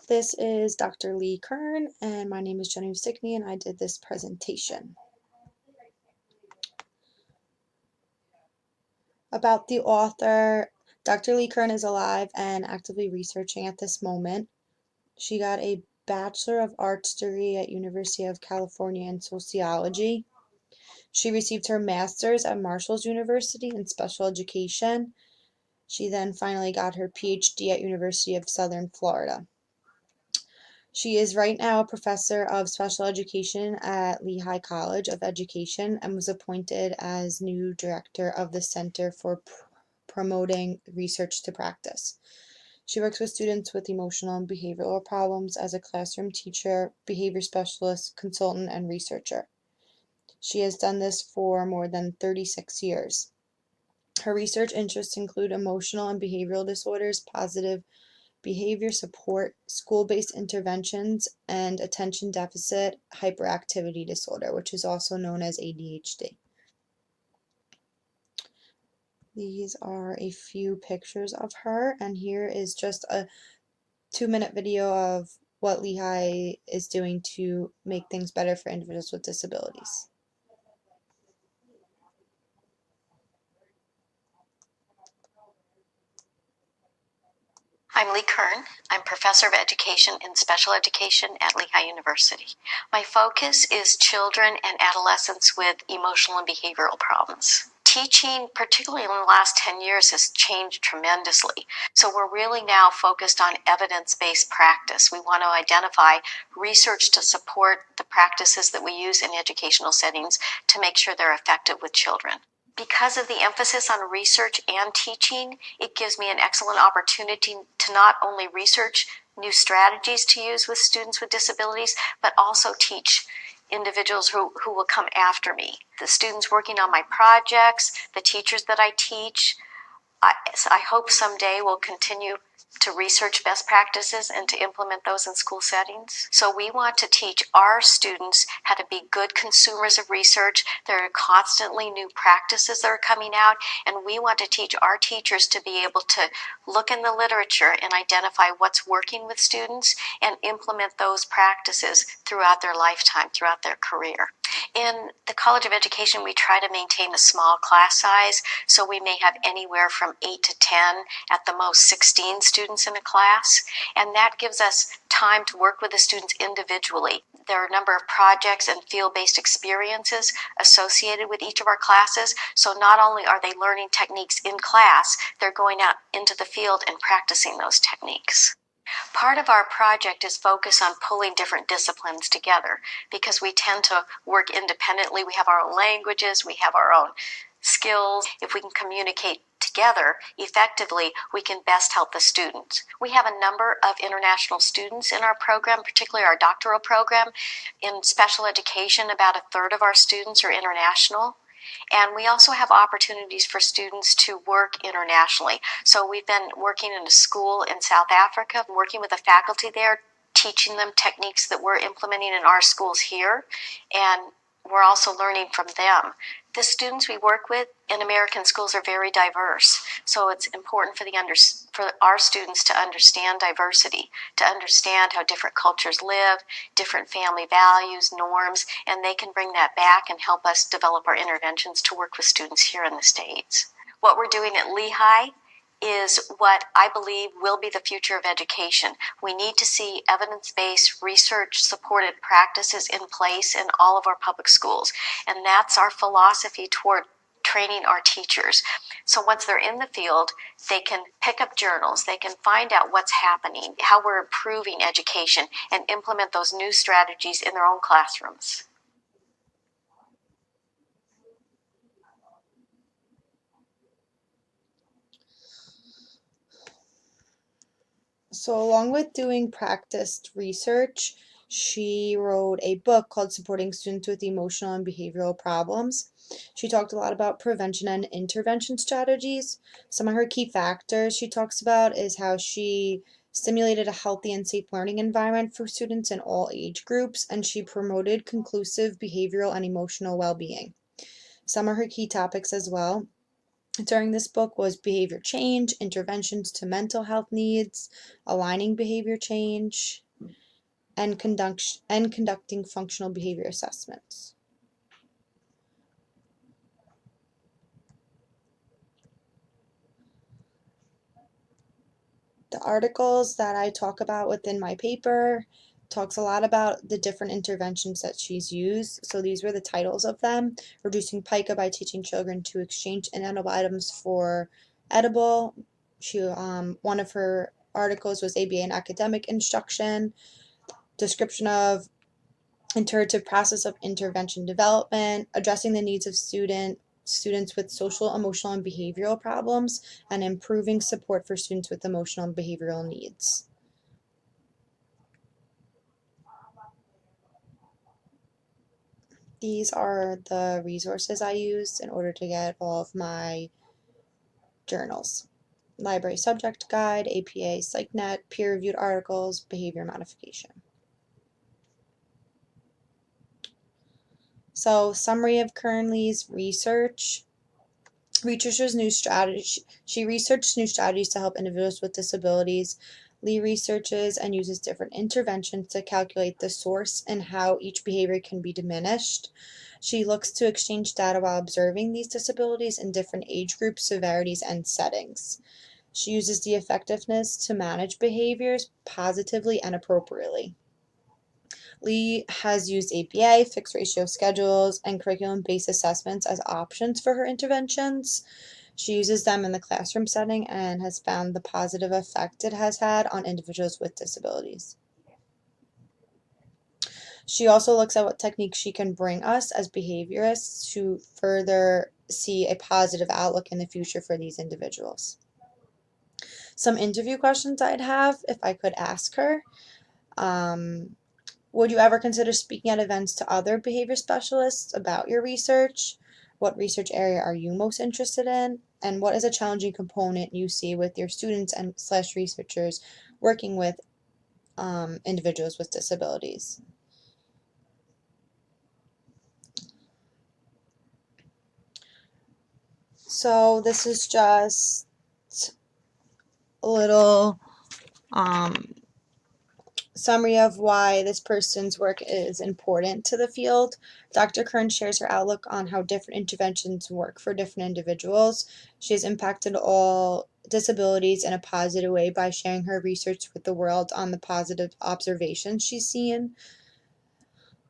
This is Dr. Lee Kern, and my name is Jenny Stickney, and I did this presentation. About the author, Dr. Lee Kern is alive and actively researching at this moment. She got a Bachelor of Arts degree at University of California in sociology. She received her master's at Marshall University in special education. She then finally got her PhD at University of Southern Florida. She is right now a professor of special education at Lehigh College of Education and was appointed as new director of the Center for Promoting Research to Practice. She works with students with emotional and behavioral problems as a classroom teacher, behavior specialist, consultant, and researcher. She has done this for more than 36 years. Her research interests include emotional and behavioral disorders, positive behavior support, school-based interventions, and attention deficit hyperactivity disorder, which is also known as ADHD. These are a few pictures of her, and here is just a 2-minute video of what Lehigh is doing to make things better for individuals with disabilities. I'm Lee Kern. I'm Professor of Education in Special Education at Lehigh University. My focus is children and adolescents with emotional and behavioral problems. Teaching, particularly in the last 10 years, has changed tremendously. So we're really now focused on evidence-based practice. We want to identify research to support the practices that we use in educational settings to make sure they're effective with children. Because of the emphasis on research and teaching, it gives me an excellent opportunity to not only research new strategies to use with students with disabilities, but also teach individuals who will come after me. The students working on my projects, the teachers that I teach, I hope someday will continue to research best practices and to implement those in school settings. So we want to teach our students how to be good consumers of research. There are constantly new practices that are coming out, and we want to teach our teachers to be able to look in the literature and identify what's working with students and implement those practices throughout their lifetime, throughout their career. In the College of Education, we try to maintain a small class size, so we may have anywhere from 8 to 10, at the most 16 students in a class, and that gives us time to work with the students individually. There are a number of projects and field-based experiences associated with each of our classes, so not only are they learning techniques in class, they're going out into the field and practicing those techniques. Part of our project is focused on pulling different disciplines together because we tend to work independently. We have our own languages, we have our own skills. If we can communicate together effectively, we can best help the students. We have a number of international students in our program, particularly our doctoral program. In special education, about a third of our students are international. And we also have opportunities for students to work internationally. So we've been working in a school in South Africa, working with the faculty there, teaching them techniques that we're implementing in our schools here, and we're also learning from them. The students we work with in American schools are very diverse, so it's important for our students to understand diversity, to understand how different cultures live, different family values, norms, and they can bring that back and help us develop our interventions to work with students here in the States. What we're doing at Lehigh is what I believe will be the future of education. We need to see evidence-based, research-supported practices in place in all of our public schools. And that's our philosophy toward training our teachers. So once they're in the field, they can pick up journals, they can find out what's happening, how we're improving education, and implement those new strategies in their own classrooms. So along with doing practiced research, she wrote a book called Supporting Students with Emotional and Behavioral Problems. She talked a lot about prevention and intervention strategies. Some of her key factors she talks about is how she stimulated a healthy and safe learning environment for students in all age groups, and she promoted conclusive behavioral and emotional well-being. Some of her key topics as well during this book was behavior change, interventions to mental health needs, aligning behavior change, and conducting functional behavior assessments. The articles that I talk about within my paper talks a lot about the different interventions that she's used. So these were the titles of them: reducing pica by teaching children to exchange inedible items for edible. One of her articles was ABA and academic instruction, description of iterative process of intervention development, addressing the needs of students with social, emotional, and behavioral problems, and improving support for students with emotional and behavioral needs. These are the resources I used in order to get all of my journals: library subject guide, APA, PsycNet, peer-reviewed articles, behavior modification. So, summary of Kern-Lee's research. Researchers' new strategy. She researched new strategies to help individuals with disabilities. Lee researches and uses different interventions to calculate the source and how each behavior can be diminished. She looks to exchange data while observing these disabilities in different age groups, severities, and settings. She uses the effectiveness to manage behaviors positively and appropriately. Lee has used APA, fixed ratio schedules, and curriculum-based assessments as options for her interventions. She uses them in the classroom setting and has found the positive effect it has had on individuals with disabilities. She also looks at what techniques she can bring us as behaviorists to further see a positive outlook in the future for these individuals. Some interview questions I'd have if I could ask her. Would you ever consider speaking at events to other behavior specialists about your research? What research area are you most interested in? And what is a challenging component you see with your students and / researchers working with individuals with disabilities? So this is just a little summary of why this person's work is important to the field. Dr. Kern shares her outlook on how different interventions work for different individuals. She has impacted all disabilities in a positive way by sharing her research with the world on the positive observations she's seen.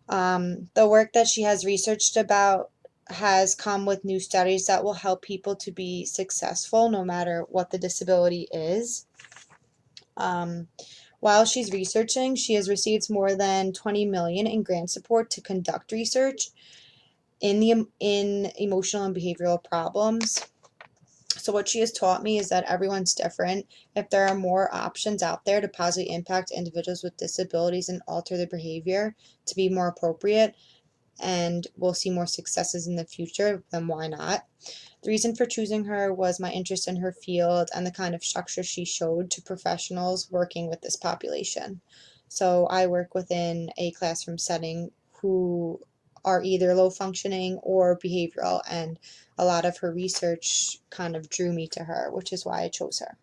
The work that she has researched about has come with new studies that will help people to be successful no matter what the disability is. While she's researching, she has received more than $20 million in grant support to conduct research in emotional and behavioral problems. So what she has taught me is that everyone's different. If there are more options out there to positively impact individuals with disabilities and alter their behavior to be more appropriate, and we'll see more successes in the future, then why not? The reason for choosing her was my interest in her field and the kind of structure she showed to professionals working with this population. So I work within a classroom setting who are either low functioning or behavioral, and a lot of her research kind of drew me to her, which is why I chose her.